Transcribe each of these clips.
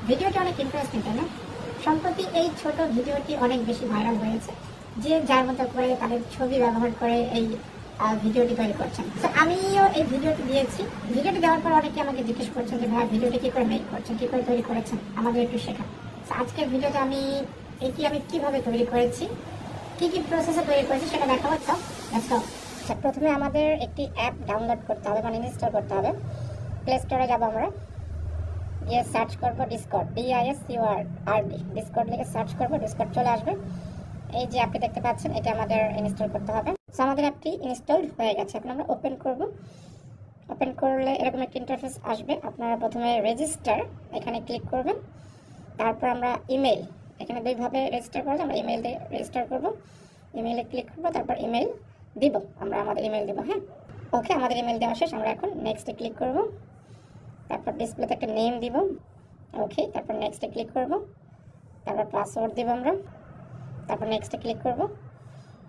ভিডিওটি অনেক ইন্টারেস্টিং, তাই না? সম্প্রতি এই ছোট ভিডিওটি অনেক বেশি ভাইরাল হয়েছে, যে যার মতো করে তাদের ছবি ব্যবহার করে এই ভিডিওটি তৈরি করছেন। তো আমিও এই ভিডিওটি দিয়েছি। ভিডিওটি দেওয়ার পর অনেকে আমাকে জিজ্ঞেস করছেন যে ভাই ভিডিওটি কি করে মেক করছেন, কি করে তৈরি করেছেন, আমাদের একটু শেখান। তো আজকের ভিডিওতে আমি কিভাবে তৈরি করেছি, কি প্রসেসে তৈরি করেছি সেটা দেখাবো। তো লেটস গো। প্রথমে আমাদের একটি অ্যাপ ডাউনলোড করতে হবে, মানে ইনস্টল করতে হবে। প্লে স্টোরে যাবো, আমরা গিয়ে সার্চ করবো ডিসকর্ড, DISCORD, ডিসকর্ড লিখে সার্চ করবো, ডিসকর্ড চলে আসবে। এই যে অ্যাপটি দেখতে পাচ্ছেন, এটা আমাদের ইনস্টল করতে হবে। সো আমাদের অ্যাপটি ইনস্টলড হয়ে গেছে। এখন আমরা ওপেন করব। ওপেন করলে এরকম একটা ইন্টারফেস আসবে। আপনারা প্রথমে রেজিস্টার এখানে ক্লিক করবেন। তারপর আমরা ইমেল, এখানে দুইভাবে রেজিস্টার করা যায়। আমরা ইমেল দিয়ে রেজিস্টার করব। ইমেইলে ক্লিক করব, তারপর ইমেল দিব। আমরা আমাদের ইমেল দিব। হ্যাঁ, ওকে, আমাদের ইমেল দেওয়া শেষ। আমরা এখন নেক্সটে ক্লিক করব। তারপর ডিসপ্লেতে একটা নেম দিব। ওকে, তারপর নেক্সটে ক্লিক করব। তারপর পাসওয়ার্ড দিব আমরা। তারপর নেক্সটে ক্লিক করব।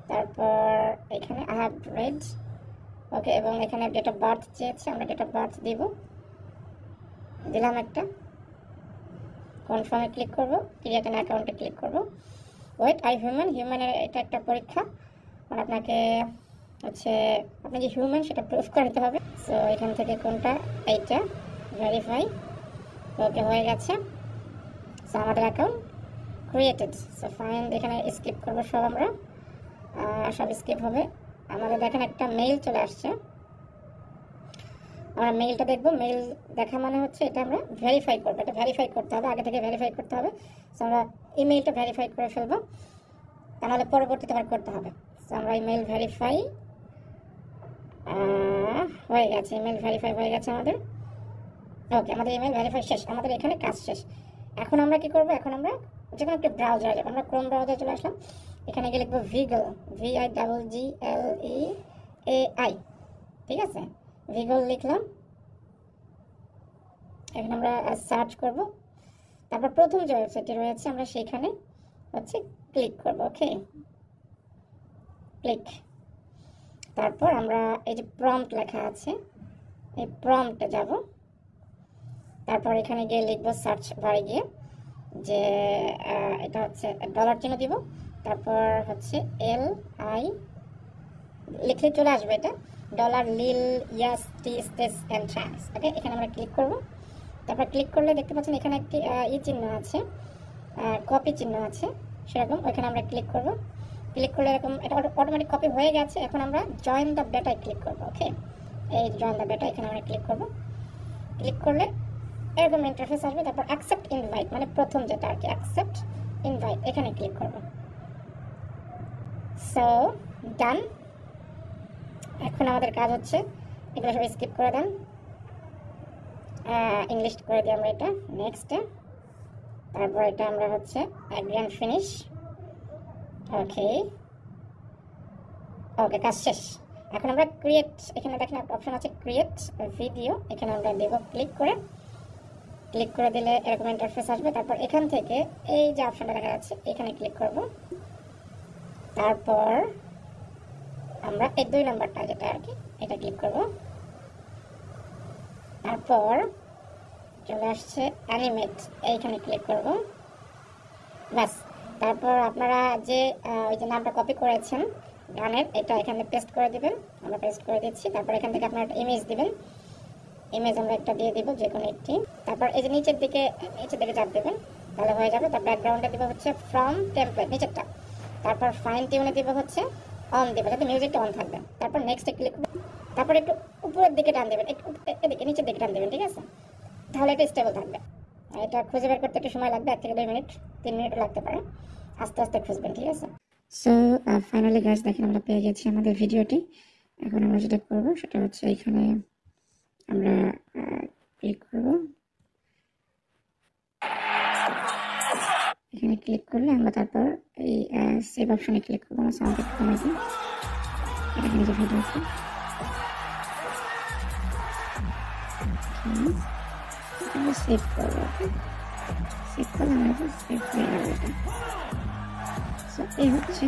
তারপর এখানে আই হ্যাভ রেড, ওকে, এবং এখানে ডেট অফ বার্থ চেয়েছে, আমরা ডেট অফ বার্থ দিব, দিলাম একটা। কনফার্মে ক্লিক করব, ক্রিয়েট অ্যান অ্যাকাউন্টে ক্লিক করব। ওয়েট, হিউম্যানের এটা একটা পরীক্ষা, মানে আপনাকে হচ্ছে আপনি যে হিউম্যান সেটা প্রুফ করতে হবে। সো এখান থেকে কোনটা, এইটা ভেরিফাই, ওকে, হয়ে গেছে। সো আমাদের অ্যাকাউন্ট ক্রিয়েটেড। সো ফাইন, এখানে স্কিপ করবো সব, আমরা সব স্কিপ হবে। আমাদের দেখেন একটা মেইল চলে আসছে, আমরা মেইলটা দেখবো। মেইল দেখা মানে হচ্ছে এটা আমরা ভেরিফাই করবো, এটা ভেরিফাই করতে হবে, আগে থেকে ভেরিফাই করতে হবে। সো আমরা ইমেইলটা ভেরিফাই করে ফেলবো, তাহলে পরবর্তীতে আবার করতে হবে। সো আমরা ইমেইল ভেরিফাই হয়ে গেছে, ইমেইল ভেরিফাই হয়ে গেছে আমাদের। ওকে, আমাদের ইমেইল ভেরিফাই শেষ, আমাদের এখানে কাজ শেষ। এখন আমরা কি করবো, এখন আমরা যে কোনো একটা ব্রাউজারে যাবো। আমরা ক্রোম ব্রাউজারে চলে আসলাম। এখানে গিয়ে লিখবো ভিগল, VIGGLEAI, ঠিক আছে, ভিগল লিখলাম। এখন আমরা সার্চ করব। তারপর প্রথম যে ওয়েবসাইটটি রয়েছে আমরা সেইখানে হচ্ছে ক্লিক করব। ওকে, ক্লিক। তারপর আমরা এই যে প্রম্পট লেখা আছে, এই প্রম্পটে যাব। তারপর এখানে গিয়ে লিখবো সার্চ বারে গিয়ে যে এটা হচ্ছে ডলার চিহ্ন দিব। তারপর হচ্ছে LI লিখলে চলে আসবে, এটা ডলার লিল ইয়াস টি স্পেস এন্ড ট্রান্স। ওকে, এখানে আমরা ক্লিক করব। তারপর ক্লিক করলে দেখতে পাচ্ছেন এখানে একটি চিহ্ন আছে, কপি চিহ্ন আছে সেরকম, ওইখানে আমরা ক্লিক করব। ক্লিক করলে এরকম এটা অটোমেটিক কপি হয়ে গেছে। এখন আমরা জয়েন দ্য বেটায় ক্লিক করব। ওকে, এই জয়েন দ্য বেটা, এখানে আমরা ক্লিক করব। ক্লিক করলে এরকম ইন্টারফেস আসবে। তারপর অ্যাকসেপ্ট ইনভাইট, মানে প্রথম যেটা আর কি, অ্যাকসেপ্ট ইনভাইট, এখানে ক্লিক করব। সো ডান। এখন আমাদের কাজ হচ্ছে এগুলো সব স্কিপ করে দেন, ইংলিশ করে দিই আমরা এটা নেক্সটে। তারপর এটা আমরা হচ্ছে অ্যাগ্রি অ্যান্ড ফিনিশ। ওকে, ওকে, কাজ শেষ। এখন আমরা ক্রিয়েট, এখানে দেখেন অপশন আছে ক্রিয়েট ভিডিও, এখানে আমরা দেব। ক্লিক করে দিলে এরকম ইন্টারফেস আসবে। তারপর এখান থেকে এই যে অপশনটা দেখা যাচ্ছে এখানে ক্লিক করব। তারপর আমরা এই 2 নাম্বারটা যেটা আর কি, এটা ক্লিক করব। তারপর চলে আসছে অ্যানিমেট, এইখানে ক্লিক করব, ব্যাস। তারপর আপনারা যে ওই যে নামটা কপি করেছেন গানের, এটা এখানে পেস্ট করে দিবেন। আমরা পেস্ট করে দিচ্ছি। তারপর এখান থেকে আপনারা একটা ইমেজ দিবেন, ইমেজ আমরা একটা দিয়ে দিব, যে কোনো একটি। তারপর এই যে নিচের দিকে চাপ দেবেন, তাহলে হয়ে যাবে। তার ব্যাকগ্রাউন্ডে দিব হচ্ছে ফ্রম টেমপ্লেট, নিচেরটা। তারপর ফাইন টিউনে দিব হচ্ছে অন দেবেন, যাতে মিউজিকটা অন থাকবে। তারপর নেক্সটে ক্লিক করবেন। তারপর একটু উপরের দিকে টান দেবেন, একটু এদিকে নিচের দিকে টান দেবেন, ঠিক আছে, তাহলে এটা স্টেবল থাকবে। এটা খুঁজে বের করতে একটু সময় লাগবে, 1 থেকে 2 মিনিট, 3 মিনিটও লাগতে পারে, আস্তে আস্তে খুঁজবেন, ঠিক আছে। সো ফাইনালি গাইস, দেখেন আমরা পেয়ে গেছি আমাদের ভিডিওটি। এখন আমরা যেটা করবো সেটা হচ্ছে এখানে আমরা ক্লিক করব। এখানে ক্লিক করলে আমরা তারপর এই সেভ অপশনে ক্লিক করবো। আমরা সাউন্ড একটু কমাই দিই, এটা কিন্তু ভিডিওতে আমরা সেভ করবো। সেভ করলে আমরা সেভ হয়ে যাবে এটা। সো এই হচ্ছে